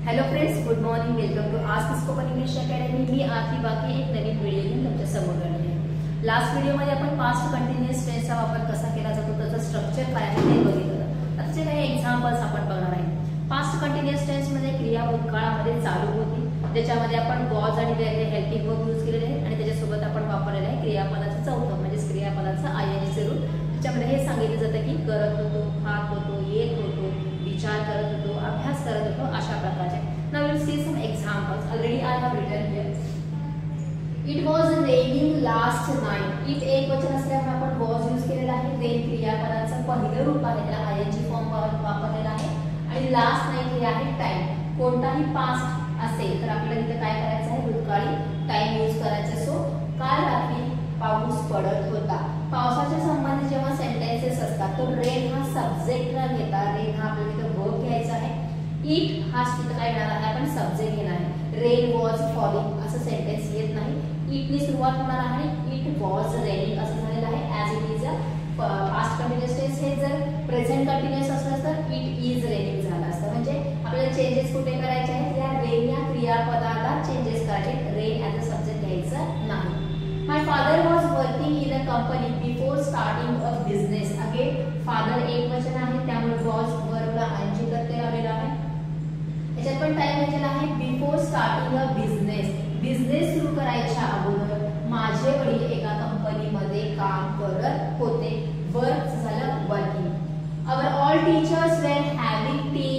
Hello friends, good morning. Welcome to आज spoken English academy. मी आरती बाकी एक नवीन व्हिडिओ घेऊन तुमच्या समोर आली आहे. लास्ट व्हिडिओमध्ये आपण पास्ट कंटिन्युअस टेन्सचा वापर कसा केला जातो, त्याचं स्ट्रक्चर काय आहे ते बघितलं. त्याचे काही एक्झाम्पल्स आपण बघणार आहे. पास्ट कंटिन्युअस टेन्स मध्ये क्रिया भूतकाळामध्ये चालू होती, त्याच्यामध्ये आपण वॉज आणि वेअर हेल्पिंग वर्ब यूज केलेले आहे आणि त्याच्यासोबत आपण वापरलेलं आहे क्रियापदाचं चौथं म्हणजे क्रियापदाचं आयएनजी रूप. त्याच्यामध्ये हे सांगितलं जातं की करत होतो, खात होतो, येत होतो, विचार करत होतो, अभ्यास करत होतो, अशा प्रकारचे. Now we'll see some examples. Already I have written here. It was raining last night. It एक वचन असल्यामुळे आपण was यूज केलेला आहे. Rain क्रियापदाचं पहिलं रूप आहे, त्याला आयएनजी फॉर्म वापरलेला आहे. आणि लास्ट नाईट हे आहे टाइम. कोणताही पास्ट असेल तर आपल्याला इथे काय करायचं आहे, भूतकाळी टाइम यूज करायचा. सो काल रात्री पाऊस पडत होता. पावसाच्या संबंधित जेव्हा सेंटेन्सेस असतात तर रेन हा सब्जेक्ट न घेता रेन हा आपल्याला इथे वर्ब घ्यायचा आहे. इट हा तिथे काय येणार आहे, आपण सब्जेक्ट घेणार आहे. रेन वॉज फॉलिंग असं सेंटेन्स येत नाही. इटनी सुरुवात होणार आहे. इट वॉज रेनिंग असं झालेलं आहे. As it is a past continuous tense. हे जर प्रेझेंट कंटिन्युअस असलं तर इट इज रेनिंग झालं असतं. म्हणजे आपल्याला चेंजेस कुठे करायचे आहेत, या रेन या क्रियापदाला चेंजेस करायचे. रेन ॲज अ सब्जेक्ट घ्यायचं नाही. My father was working in a company before starting a business. Again, father एक वचन आहे त्यामुळे was वर्बला आयएनजी प्रत्यय आलेला आहे. याच्यात पण टाइम घेतलेला आहे. Before starting a business. Business सुरू करायच्या अगोदर माझे वडील एका कंपनीमध्ये काम करत होते. वर्क झालं working. Our all teachers were having tea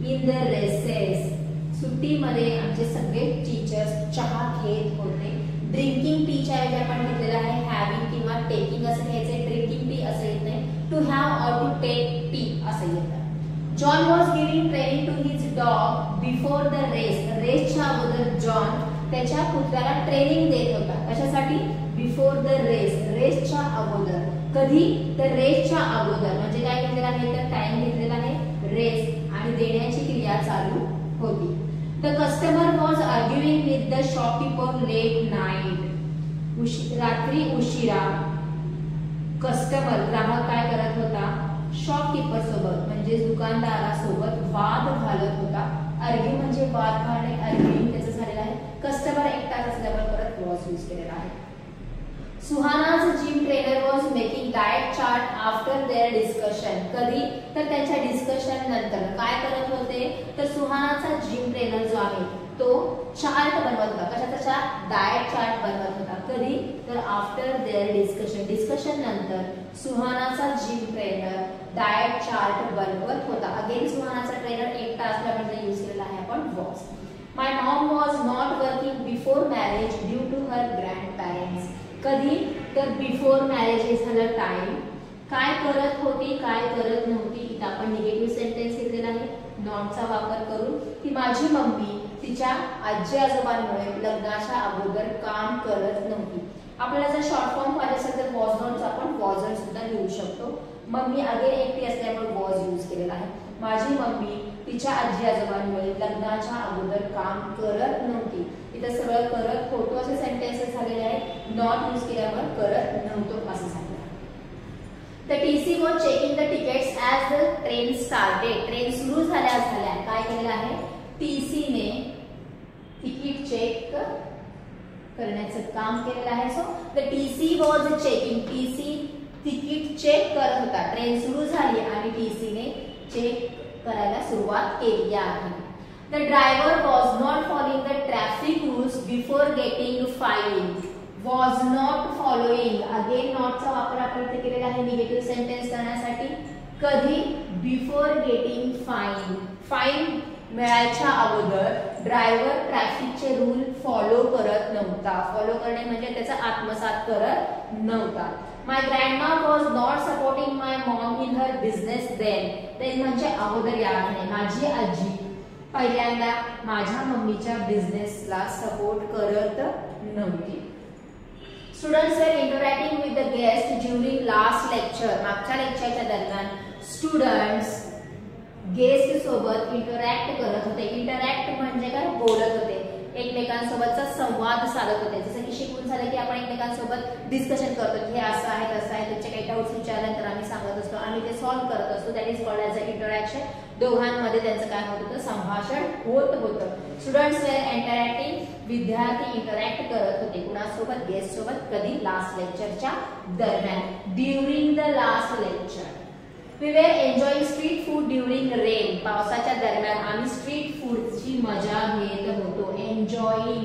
in the recess. सुट्टीमध्ये आमचे सगळे टीचर्स चहा घेत होते. ड्रिंकिंग टीच्या ऐवजी आपण घेतलेला आहे हॅविंग किंवा टेकिंग असं घ्यायचंय. ड्रिंकिंग टी असं येत नाही. To have or to take टी असं येतं. John was giving training to his dog before the race. रेसच्या अगोदर जॉन त्याच्या कुत्र्याला ट्रेनिंग देत होता. कशासाठी, बिफोर द रेस, रेसच्या अगोदर. कधी, तर रेसच्या अगोदर. म्हणजे काय घेतलेलं आहे, तर टाइम घेतलेला आहे रेस आणि देण्याची क्रिया चालू होती. The customer was arguing with the shopkeeper late night. रात्री उशिरा कस्टमर ग्राहक काय करत होता, शॉपकीपर सोबत म्हणजे दुकानदारासोबत वाद घालत होता. आर्ग्यू म्हणजे वाद घालणे, आर्ग्यूइंग त्याचं झालेलं आहे. कस्टमर एकटाच असल्यावर परत वॉज यूज केलेला आहे. सुहाना's gym trainer was making diet chart after their discussion. कधी, तर त्यांच्या डिस्कशन नंतर काय करत होते, तर सुहानाचा जिम ट्रेनर जो आहे तो चार्ट बनवत होता. कशाचा चार्ट, डाएट चार्ट बनवत होता. कधी, तर आफ्टर देअर डिस्कशन. डिस्कशन नंतर सुहानाचा जिम ट्रेनर डाएट चार्ट बनवत होता. अगेन सुहानाचा ट्रेनर एकटा असल्यामुळे यूज केलेला आहे आपण was. My mom was not working before marriage due to her grandparents. कधी, तर बिफोर मॅरेज हे झालं टाइम. काय करत होती, काय करत नव्हती, इथं आपण निगेटिव्ह सेंटेन्स घेतलेला आहे नॉटचा वापर करून. की माझी मम्मी तिच्या आजी आजोबांमुळे लग्नाच्या अगोदर काम करत नव्हती. आपल्याला जर शॉर्ट फॉर्म पाहिजे असेल तर वॉज नॉटचा आपण वॉजन सुद्धा लिहू शकतो. मम्मी अगेन एकटी असल्यामुळे वॉज यूज केलेला आहे. माझी मम्मी तिच्या आजी आजोबांमुळे लग्नाच्या अगोदर काम करत नव्हती. इथं सगळं करत होतो असे सेंटेन्सेस झालेले आहेत. नॉट यूज केल्यावर करत नव्हतो असं सांगितलं. The TC was checking the tickets as the train started. Train सुरू झाल्या काय केलेलं आहे, TC ने तिकीट चेक करण्याचं काम केलेलं आहे. So the TC was checking. TC ticket check करत होता. ट्रेन सुरू झाली आणि TC ने चेक करायला सुरुवात केली आहे. The driver was not following the traffic rules before getting fined. Was not following. Again not चा वापर आपण इथे केलेला आहे निगेटिव्ह सेंटेन्स करण्यासाठी. कधी, बिफोर गेटिंग फाईन. फाईन मिळायच्या अगोदर ड्रायव्हर ट्रॅफिकचे रूल फॉलो करत नव्हता. फॉलो करणे म्हणजे त्याचा आत्मसात करत नव्हता. My grandma was not supporting my mom in her business then. Then म्हणजे अगोदर या आहे. माझी आजी पहिल्यांदा माझ्या मम्मीच्या बिझनेसला सपोर्ट करत नव्हती. स्टुडंट्स वर interacting with the guest during last lecture. मागच्या लेक्चरच्या दरम्यान स्टुडंट्स गेस्ट सोबत इंटरॅक्ट करत होते. इंटरॅक्ट म्हणजे काय, बोलत होते, एकमेकांसोबतचा संवाद साधत होते. जसं की शिकून झालं की आपण एकमेकांसोबत डिस्कशन करतो, हे असं आहे तसं आहे, त्याचे काही डाऊट्स विचारल्यानंतर आम्ही सांगत असतो, आम्ही ते सॉल्व्ह रिस्पॉन्ड करत असतो, that is called as a interaction. दोघांमध्ये त्यांचं काय होत होतं, संभाषण होत होतं. स्टुडंट्स वेर इंटरॅक्टिंग, विद्यार्थी इंटरॅक्ट करत होते कुणासोबत, गेस्ट सोबत. कधी, लास्ट लेक्चरच्या दरम्यान, during the last lecture. We were enjoying street food during rain. पावसाच्या दरम्यान आम्ही स्ट्रीट फूडची मजा घेत होतो. Enjoying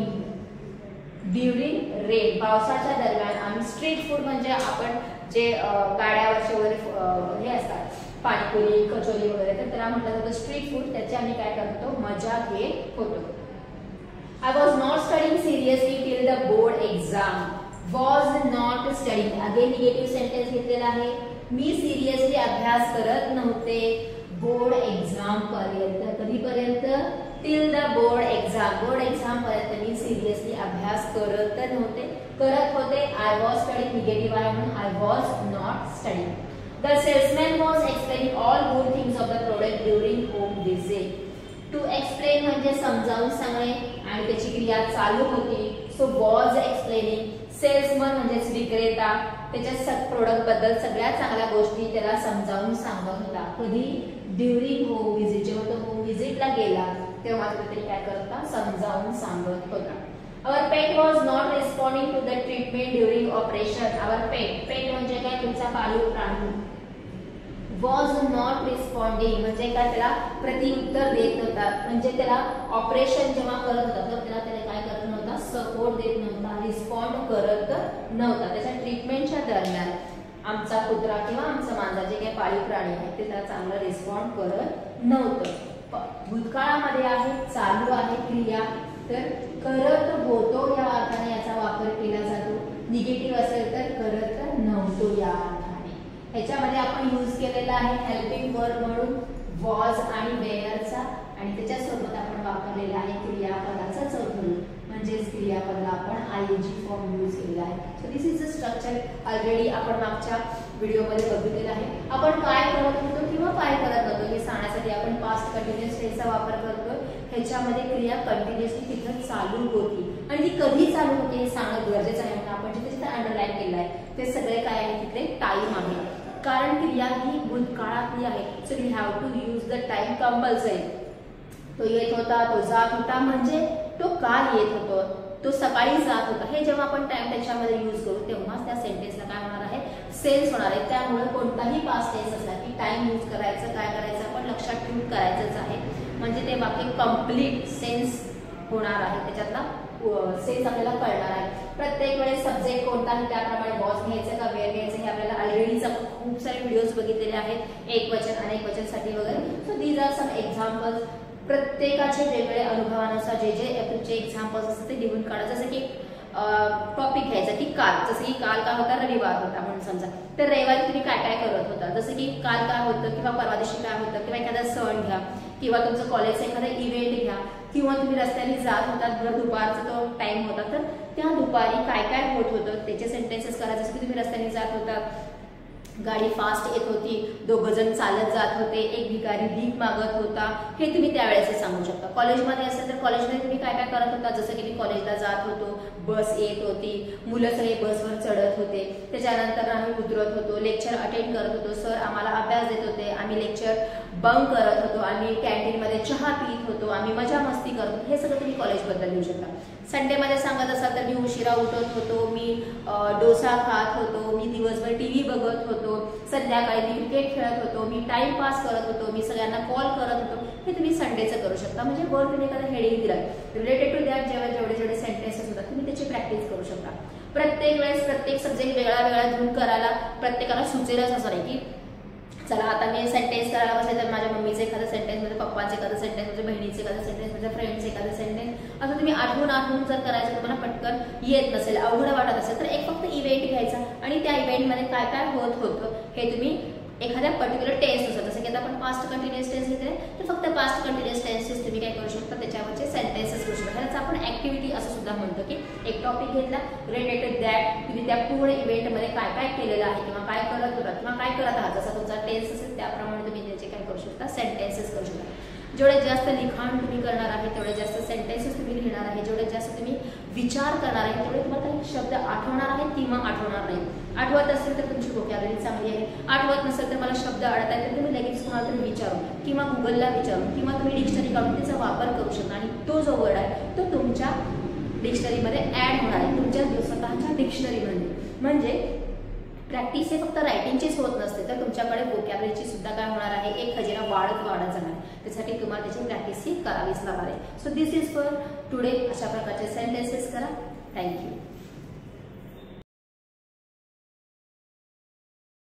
during rain. पावसाच्या दरम्यान आम्ही स्ट्रीट फूड म्हणजे आपण जे गाड्यावरचे वगैरे हे असतात पाणीपुरी, कचोरी वगैरे, तर त्याला म्हटलं जातं स्ट्रीट फूड. त्याची आम्ही काय करत होतो, मजा घेत होतो. I was not studying seriously till the board exam. Was not studying. Again negative sentence घेतलेला आहे. मी सिरियसली अभ्यास करत नव्हते बोर्ड एक्झाम पर्यंत. कधीपर्यंत, till the board exam. Board exam पर्यंत मी सिरियसली अभ्यास करत नव्हते, करत होते. आय वॉज स्टडींग, निगेटिव्ह आहे म्हणून I was not studying. The salesman was explaining all good things of the product during home visit. To explain म्हणजे समजावून सांगणे आणि त्याची क्रिया चालू होती. So was explaining. सेल्समन म्हणजेच विक्रेता, त्याच्या प्रोडक्ट बद्दल सगळ्या चांगल्या गोष्टी त्याला समजावून सांगत होता. कधी, ड्युरिंग होम व्हिजिट. जेव्हा तो होम व्हिजिटला गेला तेव्हा तरी काय करता, समजावून सांगत होता. Our pet was not responding to the treatment during operation. Our pet म्हणजे काय, तुमचा पाळीव प्राणी. was not responding म्हणजे काय, त्याला प्रत्युत्तर देत नव्हता. म्हणजे त्याला ऑपरेशन जेव्हा करत होता तर त्याला काय करत नव्हता, सपोर्ट देत नव्हता, रिस्पॉन्ड करत नव्हता. त्याच्या ट्रीटमेंटच्या दरम्यान आमचा कुत्रा किंवा आमचं मांजर जे काही पाळीव प्राणी आहे ते त्याला चांगलं रिस्पॉन्ड करत नव्हतं. भूतकाळामध्ये आहे, चालू आहे क्रिया, तर करत होतो या अर्थाने याचा वापर केला जातो. निगेटिव्ह असेल तर करत नव्हतो या अर्थाने. ह्याच्यामध्ये आपण यूज केलेला आहे हेल्पिंग वर्ब म्हणून वॉज आणि वेअरचा, आणि त्याच्यासोबत आपण वापरलेला आहे क्रियापदाचा चौथं रूप म्हणजेच क्रियापदाला आपण आयएनजी फॉर्म यूज केलेला आहे. So this is the structure. Already आपण मागच्या व्हिडिओमध्ये बघितलेलं आहे. आपण काय करत होतो किंवा काय करत होतो हे सांगण्यासाठी आपण पास्ट कंटिन्युअस टेन्सचा वापर करतो. ह्याच्यामध्ये क्रिया कंटिन्युअसली तिथं चालू होती आणि ती कधी चालू होते हे सांगणं गरजेचं आहे. म्हणून आपण जिथे जिथे अंडरलाईन केलं आहे ते सगळे काय आहे, तिथे टाइम आहे, कारण क्रिया ही भूतकाळातली आहे. So we have to use the time compulsory. तो येत होता, तो जात होता, म्हणजे तो काल येत होतो, तो सकाळी जात होता. हे जेव्हा आपण टाइम त्याच्यामध्ये यूज करू तेव्हाच त्या सेंटेन्सला काय होणार आहे, सेन्स होणार आहे. त्यामुळे कोणताही पास्ट टेन्स असला की टाइम यूज करायचं, काय करायचं आपण लक्षात ठेवून करायचंच आहे. म्हणजे ते वाक्य कम्प्लीट सेन्स होणार आहे, त्याच्यातला सेन्स आपल्याला कळणार आहे. प्रत्येक वेळेस सब्जेक्ट कोणताही त्याप्रमाणे वॉज घ्यायचं का वेअर घ्यायचं हे आपल्याला ऑलरेडी खूप सारे व्हिडिओज बघितलेले आहेत, एक वचन अनेक वचनसाठी वगैरे. So these are some examples. प्रत्येकाचे वेगवेगळे अनुभवानुसार जे तुमचे एक्झाम्पल्स असतात ते लिहून काढा. जसं की टॉपिक घ्यायचा की काल, जसं की काल काय होता, रविवार होता म्हणून समजा, तर रविवारी तुम्ही काय काय करत होता. जसं की काल काय होतं किंवा परवा दिवशी काय होतं, किंवा एखादा सण घ्या किंवा तुमचं कॉलेजचा एखादा इव्हेंट घ्या किंवा तुम्ही रस्त्याने जात होतात, भर दुपारचा तो टाइम होता, तर त्या दुपारी काय काय होत होतं त्याचे सेंटेन्सेस करा. जसं की तुम्ही रस्त्याने जात होता, गाडी फास्ट येत होती, दोघं जण चालत जात होते, एक भिकारी भीक मागत होता, हे तुम्ही त्यावेळेस सांगू शकता. कॉलेजमध्ये असेल तर कॉलेजमध्ये तुम्ही काय काय करत होता. जसं की मी कॉलेजला जात होतो, बस येत होती, मुलं सगळे बसवर चढत होते, त्याच्यानंतर आम्ही उतरत होतो, लेक्चर अटेंड करत होतो, सर आम्हाला अभ्यास देत होते, आम्ही लेक्चर बंक करत होतो, आम्ही कॅन्टीनमध्ये चहा पित होतो, आम्ही मजा मस्ती करत होतो. हे सगळं तुम्ही कॉलेजबद्दल लिहू शकता. संडेमध्ये सांगत असाल तर मी उशिरा उठत होतो, मी डोसा खात होतो, मी दिवसभर टीव्ही बघत होतो, संध्याकाळी मी क्रिकेट खेळत होतो, मी टाइमपास करत होतो, मी सगळ्यांना कॉल करत होतो. हे तुम्ही संडेचं करू शकता. म्हणजे वर तुम्ही एखादा हेडिंग दिला रिलेटेड टू दॅट, जेव्हा जेवढे सेंटेन्सेस होतात तुम्ही त्याची प्रॅक्टिस करू शकता. प्रत्येक वेळेस प्रत्येक सब्जेक्ट वेगळा वेगळा घेऊन करायला प्रत्येकाला सुचेलच असं नाही की चला आता मी सेंटेन्स करायला बसले तर माझ्या मम्मीचे एखादं सेंटेन्स, म्हणजे पप्पाचे एखादं सेंटेन्स, माझ्या बहिणीचे एखादं सेंटेन्स, माझ्या फ्रेंडचे एखादं सेंटेन्स, असं तुम्ही आठवून जर करायचं तुम्हाला पटकन येत नसेल, अवघड वाटत असेल, तर एक फक्त इव्हेंट घ्यायचा आणि त्या इव्हेंटमध्ये काय काय होत होतं हे तुम्ही एखाद्या पर्टिक्युलर टेन्स असतात. जसं की आता आपण पास्ट कंटिन्युअस टेन्स घेतले तर फक्त पास्ट कंटिन्युअस टेन्सेस तुम्ही काय करू शकता, त्याच्यावरचे सेंटेन्सेस करू शकता. ह्याचा आपण ऍक्टिव्हिटी असं सुद्धा म्हणतो की एक टॉपिक घेतला रिलेटेड दॅट, तुम्ही त्या पूर्ण इव्हेंटमध्ये काय काय केलेलं आहे किंवा काय करत होता किंवा काय करत आहात, जसा तुमचा टेन्स असेल त्याप्रमाणे तुम्ही त्याचे काय करू शकता, सेंटेन्सेस करू शकता. जेवढे जास्त लिखाण तुम्ही करणार आहे तेवढे जास्त सेंटेन्सेस तुम्ही लिहिणार आहे, जेवढे जास्त तुम्ही विचार करणार आहे, त्यामुळे तुम्हाला काही शब्द आठवणार आहेत किंवा आठवणार नाहीत. आठवत असेल तर तुमची व्होकॅब्युलरी चांगली आहे, आठवत नसेल तर मला शब्द अडत आहे तर तुम्ही लगेच कोणाला तरी विचारून किंवा गुगलला विचारून किंवा तुम्ही डिक्शनरी काढून त्याचा वापर करू शकता आणि तो जो वर्ड आहे तो तुमच्या डिक्शनरीमध्ये ऍड होणार आहे, तुमच्या स्वतःच्या डिक्शनरीमध्ये. म्हणजे प्रॅक्टिस हे फक्त रायटिंगचीच होत नसते, तर तुमच्याकडे व्होकॅब्युलरीची सुद्धा काय होणार आहे, एक खजिना वाढत जाणार आहे. त्यासाठी तुम्हाला त्याची प्रॅक्टिस ही करावीच लागणार आहे. So this is for today. अशा प्रकारचे सेंटेन्सेस करा. थँक्यू.